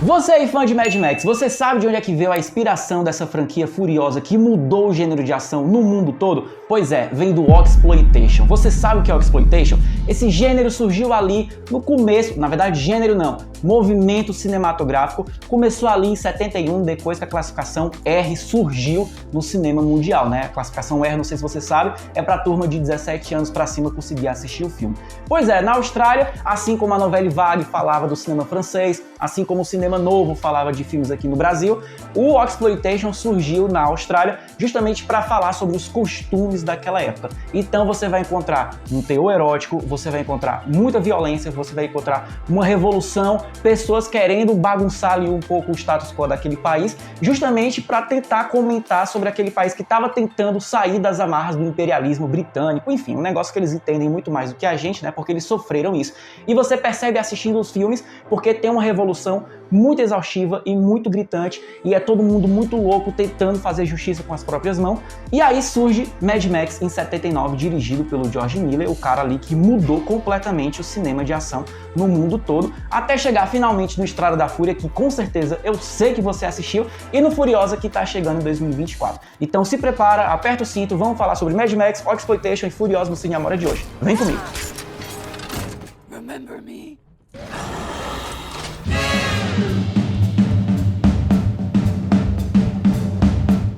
Você aí, fã de Mad Max, você sabe de onde é que veio a inspiração dessa franquia furiosa que mudou o gênero de ação no mundo todo? Pois é, vem do Oxploitation. Você sabe o que é Oxploitation? Esse gênero surgiu ali no começo, na verdade gênero não, movimento cinematográfico, começou ali em 71, depois que a classificação R surgiu no cinema mundial, né? A classificação R, não sei se você sabe, é pra turma de 17 anos pra cima conseguir assistir o filme. Pois é, na Austrália, assim como a Nouvelle Vague falava do cinema francês, assim como o cinema novo falava de filmes aqui no Brasil, o Oxploitation surgiu na Austrália justamente para falar sobre os costumes daquela época. Então você vai encontrar um teor erótico, você vai encontrar muita violência, você vai encontrar uma revolução, pessoas querendo bagunçar ali um pouco o status quo daquele país, justamente para tentar comentar sobre aquele país que estava tentando sair das amarras do imperialismo britânico, enfim, um negócio que eles entendem muito mais do que a gente, né, porque eles sofreram isso. E você percebe assistindo os filmes porque tem uma revolução muito exaustiva e muito gritante, e é todo mundo muito louco tentando fazer justiça com as próprias mãos. E aí surge Mad Max em 79, dirigido pelo George Miller, o cara ali que mudou completamente o cinema de ação no mundo todo, até chegar finalmente no Estrada da Fúria, que com certeza eu sei que você assistiu, e no Furiosa, que tá chegando em 2024. Então se prepara, aperta o cinto, vamos falar sobre Mad Max, Oxploitation e Furiosa no Cine Amora de hoje. Vem comigo! Remember me?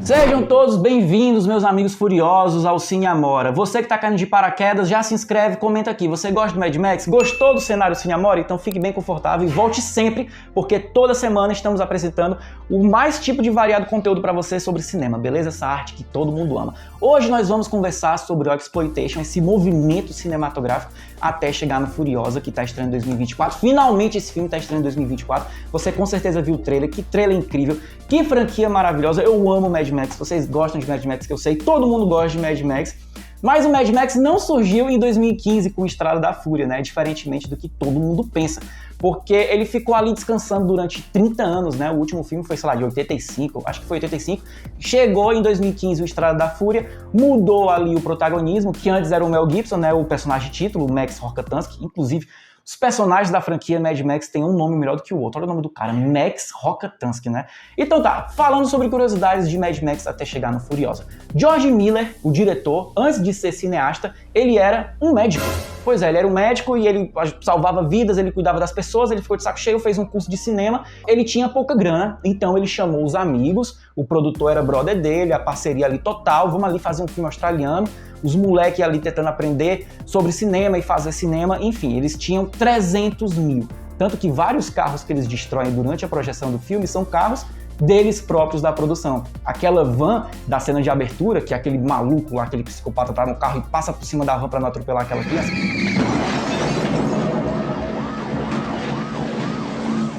Sejam todos bem-vindos, meus amigos furiosos, ao Cine Amora. Você que tá caindo de paraquedas, já se inscreve, comenta aqui. Você gosta do Mad Max? Gostou do cenário Cine Amora? Então fique bem confortável e volte sempre, porque toda semana estamos apresentando o mais tipo de variado conteúdo para você sobre cinema, beleza? Essa arte que todo mundo ama. Hoje nós vamos conversar sobre o Oxploitation, esse movimento cinematográfico, até chegar no Furiosa, que tá estreando em 2024. Finalmente esse filme tá estreando em 2024. Você com certeza viu o trailer, que trailer incrível, que franquia maravilhosa. Eu amo Mad Max, vocês gostam de Mad Max, que eu sei, todo mundo gosta de Mad Max. Mas o Mad Max não surgiu em 2015 com o Estrada da Fúria, né? Diferentemente do que todo mundo pensa. Porque ele ficou ali descansando durante 30 anos, né? O último filme foi, sei lá, de 85, acho que foi 85. Chegou em 2015 o Estrada da Fúria, mudou ali o protagonismo, que antes era o Mel Gibson, né? O personagem título, o Max Rokatansky. Inclusive, os personagens da franquia Mad Max têm um nome melhor do que o outro. Olha o nome do cara, Max Rokatansky, né? Então tá, falando sobre curiosidades de Mad Max até chegar no Furiosa. George Miller, o diretor, antes de ser cineasta, ele era um médico. Pois é, ele era um médico e ele salvava vidas, ele cuidava das pessoas, ele ficou de saco cheio, fez um curso de cinema, ele tinha pouca grana, então ele chamou os amigos, o produtor era brother dele, a parceria ali total, vamos ali fazer um filme australiano, os moleques ali tentando aprender sobre cinema e fazer cinema, enfim, eles tinham 300 mil. Tanto que vários carros que eles destroem durante a projeção do filme são carros deles próprios da produção. Aquela van da cena de abertura, que é aquele maluco lá, aquele psicopata tá no carro e passa por cima da van pra não atropelar aquela criança.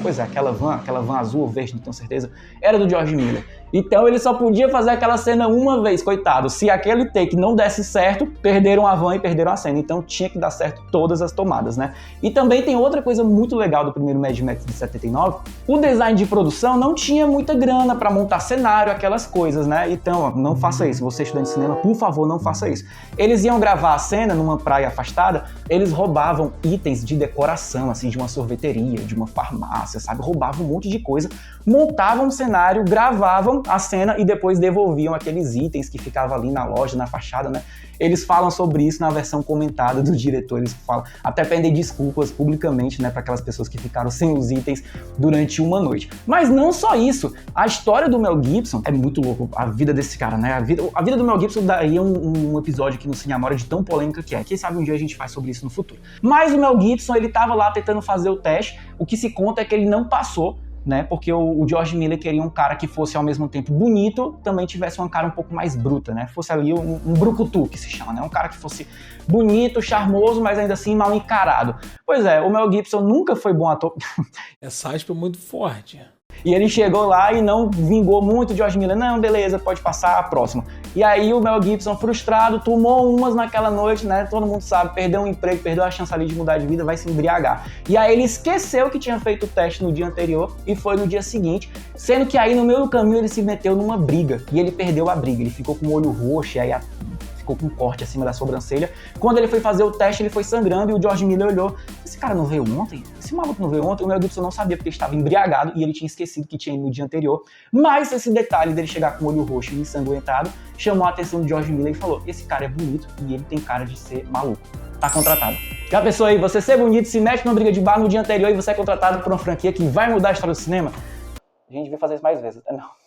Pois é, aquela van azul ou verde, não tenho certeza, era do George Miller. Então ele só podia fazer aquela cena uma vez, coitado. Se aquele take não desse certo, perderam a van e perderam a cena. Então tinha que dar certo todas as tomadas, né? E também tem outra coisa muito legal do primeiro Mad Max de 79. O design de produção não tinha muita grana pra montar cenário, aquelas coisas, né? Então, ó, não faça isso. Você estudante de cinema, por favor, não faça isso. Eles iam gravar a cena numa praia afastada, eles roubavam itens de decoração, assim, de uma sorveteria, de uma farmácia, sabe? Roubavam um monte de coisa, montavam um cenário, gravavam a cena e depois devolviam aqueles itens que ficavam ali na loja, na fachada, né? Eles falam sobre isso na versão comentada do diretor, eles falam, até pedem desculpas publicamente, né, para aquelas pessoas que ficaram sem os itens durante uma noite. Mas não só isso, a história do Mel Gibson é muito louco, a vida desse cara, né? A vida do Mel Gibson daria um episódio aqui no Cine Amora de tão polêmica que é. Quem sabe um dia a gente faz sobre isso no futuro. Mas o Mel Gibson, ele tava lá tentando fazer o teste, o que se conta é que ele não passou, né? Porque o George Miller queria um cara que fosse ao mesmo tempo bonito, também tivesse uma cara um pouco mais bruta, né? Fosse ali um brucutu, que se chama, né? Um cara que fosse bonito, charmoso, mas ainda assim mal encarado. Pois é, o Mel Gibson nunca foi bom ator. Essa aspa é muito forte. E ele chegou lá e não vingou muito o George Miller. Não, beleza, pode passar, a próxima. E aí o Mel Gibson, frustrado, tomou umas naquela noite, né? Todo mundo sabe, perdeu um emprego, perdeu a chance ali de mudar de vida, vai se embriagar. E aí ele esqueceu que tinha feito o teste no dia anterior e foi no dia seguinte, sendo que aí no meio do caminho ele se meteu numa briga e ele perdeu a briga. Ele ficou com o olho roxo e aí ficou com um corte acima da sobrancelha. Quando ele foi fazer o teste, ele foi sangrando e o George Miller olhou, esse cara não veio ontem? Esse maluco não veio ontem? O Mel Gibson não sabia porque ele estava embriagado e ele tinha esquecido que tinha ido no dia anterior. Mas esse detalhe dele chegar com o olho roxo e ensanguentado chamou a atenção do George Miller e falou, esse cara é bonito e ele tem cara de ser maluco. Tá contratado. Já pensou aí, você ser bonito, se mete numa briga de bar no dia anterior e você é contratado por uma franquia que vai mudar a história do cinema? A gente vai fazer isso mais vezes, não.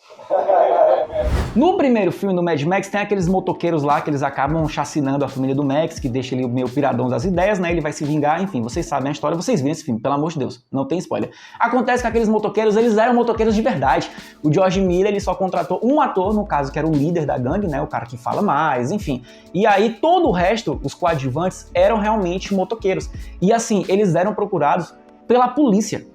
No primeiro filme do Mad Max tem aqueles motoqueiros lá que eles acabam chacinando a família do Max, que deixa ele meio piradão das ideias, né? Ele vai se vingar, enfim, vocês sabem a história, vocês viram esse filme, pelo amor de Deus, não tem spoiler. Acontece que aqueles motoqueiros, eles eram motoqueiros de verdade. O George Miller, ele só contratou um ator, no caso, que era o líder da gangue, né? O cara que fala mais, enfim. E aí todo o resto, os coadjuvantes, eram realmente motoqueiros. E assim, eles eram procurados pela polícia.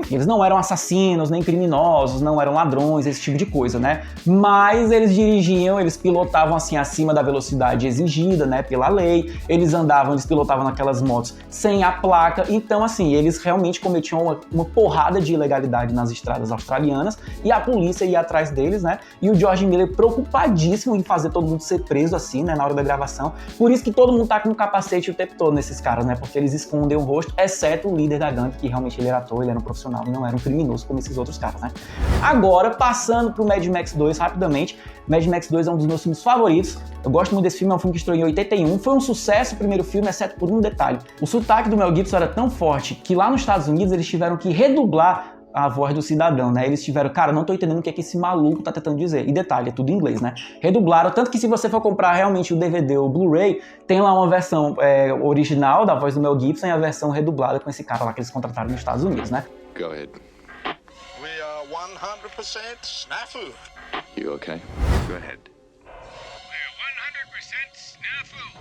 Eles não eram assassinos, nem criminosos, não eram ladrões, esse tipo de coisa, né? Mas eles dirigiam, eles pilotavam assim acima da velocidade exigida, né, pela lei. Eles andavam, eles pilotavam naquelas motos sem a placa. Então, assim, eles realmente cometiam uma porrada de ilegalidade nas estradas australianas e a polícia ia atrás deles, né? E o George Miller preocupadíssimo em fazer todo mundo ser preso assim, né, na hora da gravação. Por isso que todo mundo tá com um capacete o tempo todo nesses caras, né? Porque eles escondem o rosto, exceto o líder da gangue, que realmente ele era ator, ele era um profissional, não era um criminoso como esses outros caras, né? Agora, passando pro Mad Max 2 rapidamente, Mad Max 2 é um dos meus filmes favoritos. Eu gosto muito desse filme, é um filme que estreou em 81. Foi um sucesso o primeiro filme, exceto por um detalhe. O sotaque do Mel Gibson era tão forte que lá nos Estados Unidos eles tiveram que redublar a voz do cidadão, né? Eles tiveram, cara, não tô entendendo o que é que esse maluco tá tentando dizer. E detalhe, é tudo em inglês, né? Redublaram, tanto que se você for comprar realmente o DVD ou o Blu-ray, tem lá uma versão original da voz do Mel Gibson e a versão redublada com esse cara lá que eles contrataram nos Estados Unidos, né? Go ahead. We are 100% snafu. You okay? Go ahead. We're 100% snafu.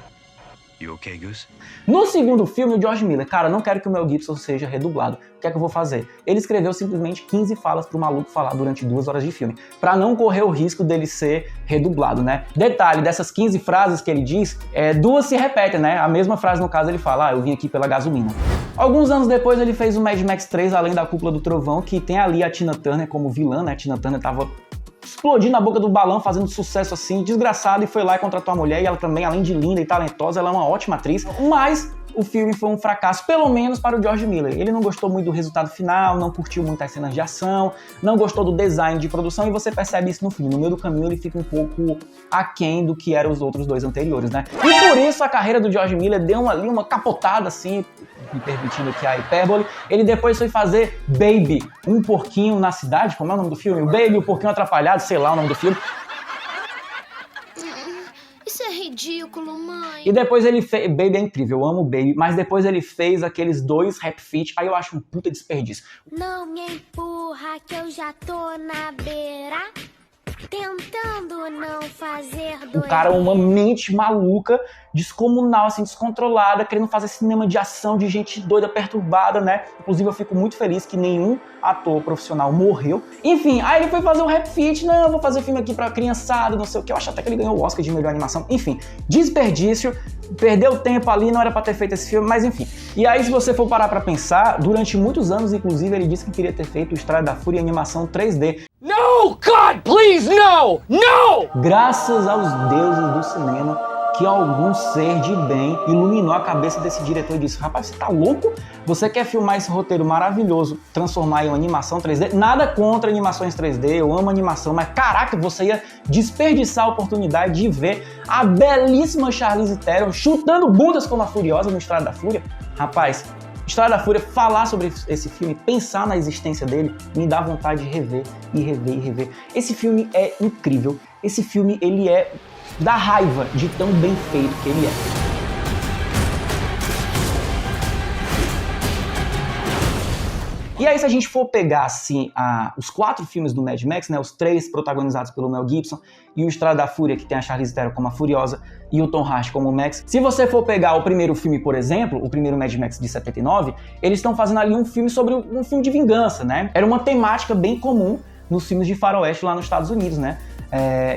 You okay, Goose? No segundo filme, o George Miller, cara, não quero que o Mel Gibson seja redublado. O que é que eu vou fazer? Ele escreveu simplesmente 15 falas pro maluco falar durante 2 horas de filme, pra não correr o risco dele ser redublado, né? Detalhe, dessas 15 frases que ele diz, 2 se repetem, né? A mesma frase, no caso, ele fala, eu vim aqui pela gasolina. Alguns anos depois, ele fez o Mad Max 3, Além da Cúpula do Trovão, que tem ali a Tina Turner como vilã, né? A Tina Turner tava explodindo a boca do balão, fazendo sucesso assim, desgraçado, e foi lá e contratou a mulher, e ela também, além de linda e talentosa, ela é uma ótima atriz, mas o filme foi um fracasso, pelo menos para o George Miller. Ele não gostou muito do resultado final, não curtiu muito as cenas de ação, não gostou do design de produção, e você percebe isso no filme. No meio do caminho ele fica um pouco aquém do que eram os outros 2 anteriores, né? E por isso a carreira do George Miller deu ali uma capotada assim, me permitindo aqui a hipérbole. Ele depois foi fazer Baby, um porquinho na cidade, como é o nome do filme? O Baby, o porquinho atrapalhado, sei lá o nome do filme. Isso é ridículo, mãe. E depois ele fez... Baby é incrível, eu amo Baby, mas depois ele fez aqueles 2 rap feat, aí eu acho um puta desperdício. Não me empurra que eu já tô na beira, tentando não fazer doer. O cara é uma mente maluca, descomunal, assim, descontrolada, querendo fazer cinema de ação, de gente doida, perturbada, né? Inclusive eu fico muito feliz que nenhum ator profissional morreu. Enfim, aí ele foi fazer um rap feat, não, eu vou fazer filme aqui pra criançada, não sei o que, eu acho até que ele ganhou o Oscar de melhor animação. Enfim, desperdício, perdeu tempo ali, não era pra ter feito esse filme, mas enfim. E aí, se você for parar pra pensar, durante muitos anos, inclusive, ele disse que queria ter feito o Estrada da Fúria em animação 3D. No, God, please, no! No! Graças aos deuses do cinema, que algum ser de bem iluminou a cabeça desse diretor e disse, rapaz, você tá louco? Você quer filmar esse roteiro maravilhoso, transformar em uma animação 3D? Nada contra animações 3D, eu amo animação, mas caraca, você ia desperdiçar a oportunidade de ver a belíssima Charlize Theron chutando bundas como a Furiosa no Estrada da Fúria? Rapaz, Estrada da Fúria, falar sobre esse filme, pensar na existência dele, me dá vontade de rever e rever e rever. Esse filme é incrível, esse filme ele é da raiva de tão bem feito que ele é. E aí, se a gente for pegar, assim, os 4 filmes do Mad Max, né, os 3 protagonizados pelo Mel Gibson, e o Estrada da Fúria, que tem a Charlize Theron como a Furiosa, e o Tom Hardy como o Max. Se você for pegar o primeiro filme, por exemplo, o primeiro Mad Max de 79, eles estão fazendo ali um filme sobre um filme de vingança, né? Era uma temática bem comum nos filmes de faroeste lá nos Estados Unidos, né?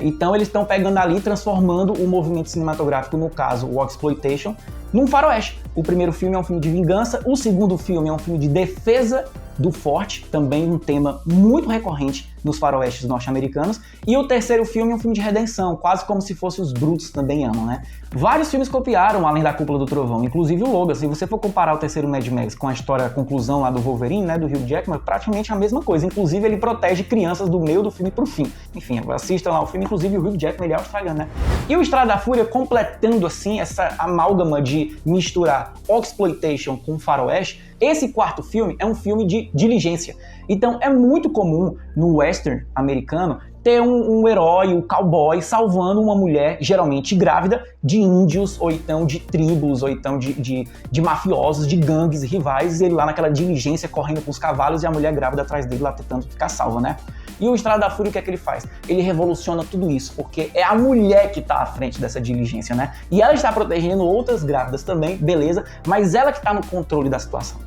Então eles estão pegando ali e transformando o movimento cinematográfico, no caso, o exploitation, num faroeste. O primeiro filme é um filme de vingança, o segundo filme é um filme de defesa do forte, também um tema muito recorrente nos faroestes norte-americanos, e o terceiro filme é um filme de redenção, quase como se fosse os brutos também amam, né? Vários filmes copiaram Além da Cúpula do Trovão, inclusive o Logan. Se você for comparar o terceiro Mad Max com a história, a conclusão lá do Wolverine, né, do Hugh Jackman, praticamente a mesma coisa. Inclusive ele protege crianças do meio do filme pro fim. Enfim, assistam lá o filme, inclusive o Hugh Jackman, ele é australiano, né? E o Estrada da Fúria, completando assim essa amálgama de misturar exploitation com faroeste, esse quarto filme é um filme de diligência. Então é muito comum no western americano ter um herói, um cowboy, salvando uma mulher, geralmente grávida, de índios, ou então de tribos, ou então de mafiosos, de gangues rivais, e ele lá naquela diligência correndo com os cavalos e a mulher grávida atrás dele lá tentando ficar salva, né? E o Estrada da Fúria, o que é que ele faz? Ele revoluciona tudo isso, porque é a mulher que está à frente dessa diligência, né? E ela está protegendo outras grávidas também, beleza, mas ela que está no controle da situação.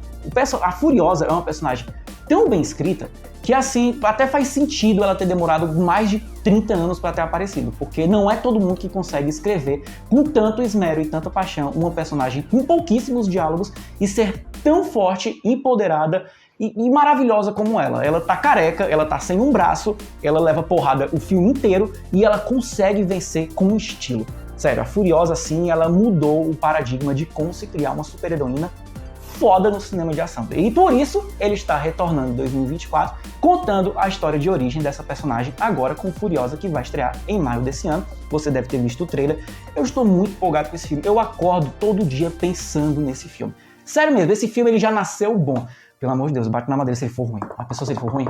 A Furiosa é uma personagem tão bem escrita que, assim, até faz sentido ela ter demorado mais de 30 anos para ter aparecido, porque não é todo mundo que consegue escrever com tanto esmero e tanta paixão uma personagem com pouquíssimos diálogos e ser tão forte, empoderada e maravilhosa como ela. Ela tá careca, ela tá sem um braço, ela leva porrada o filme inteiro e ela consegue vencer com estilo. Sério, a Furiosa, assim, ela mudou o paradigma de como se criar uma super-heroína foda no cinema de ação. E por isso ele está retornando em 2024, contando a história de origem dessa personagem, agora com Furiosa, que vai estrear em maio desse ano. Você deve ter visto o trailer. Eu estou muito empolgado com esse filme. Eu acordo todo dia pensando nesse filme. Sério mesmo, esse filme ele já nasceu bom. Pelo amor de Deus, bate na madeira se ele for ruim. A pessoa, se ele for ruim,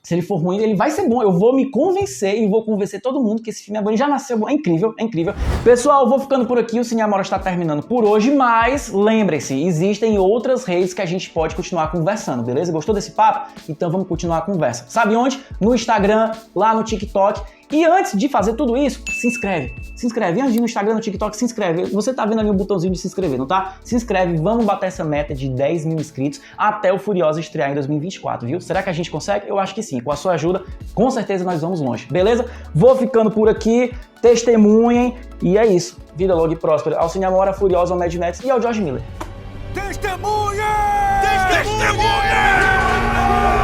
se ele for ruim, ele vai ser bom. Eu vou me convencer e vou convencer todo mundo que esse filme é bom. Ele já nasceu bom. É incrível, é incrível. Pessoal, eu vou ficando por aqui. O Cine Amora está terminando por hoje, mas lembrem-se, existem outras redes que a gente pode continuar conversando, beleza? Gostou desse papo? Então vamos continuar a conversa. Sabe onde? No Instagram, lá no TikTok. E antes de fazer tudo isso, se inscreve. Se inscreve. Antes de ir no Instagram, no TikTok, se inscreve. Você tá vendo ali o botãozinho de se inscrever, não tá? Se inscreve, vamos bater essa meta de 10 mil inscritos até o Furiosa estrear em 2024, viu? Será que a gente consegue? Eu acho que sim. Com a sua ajuda, com certeza nós vamos longe, beleza? Vou ficando por aqui, testemunhem, e é isso. Vida longa e próspera ao Cine Amora, Furiosa, ao Mad Max e ao George Miller. Testemunha! Testemunha!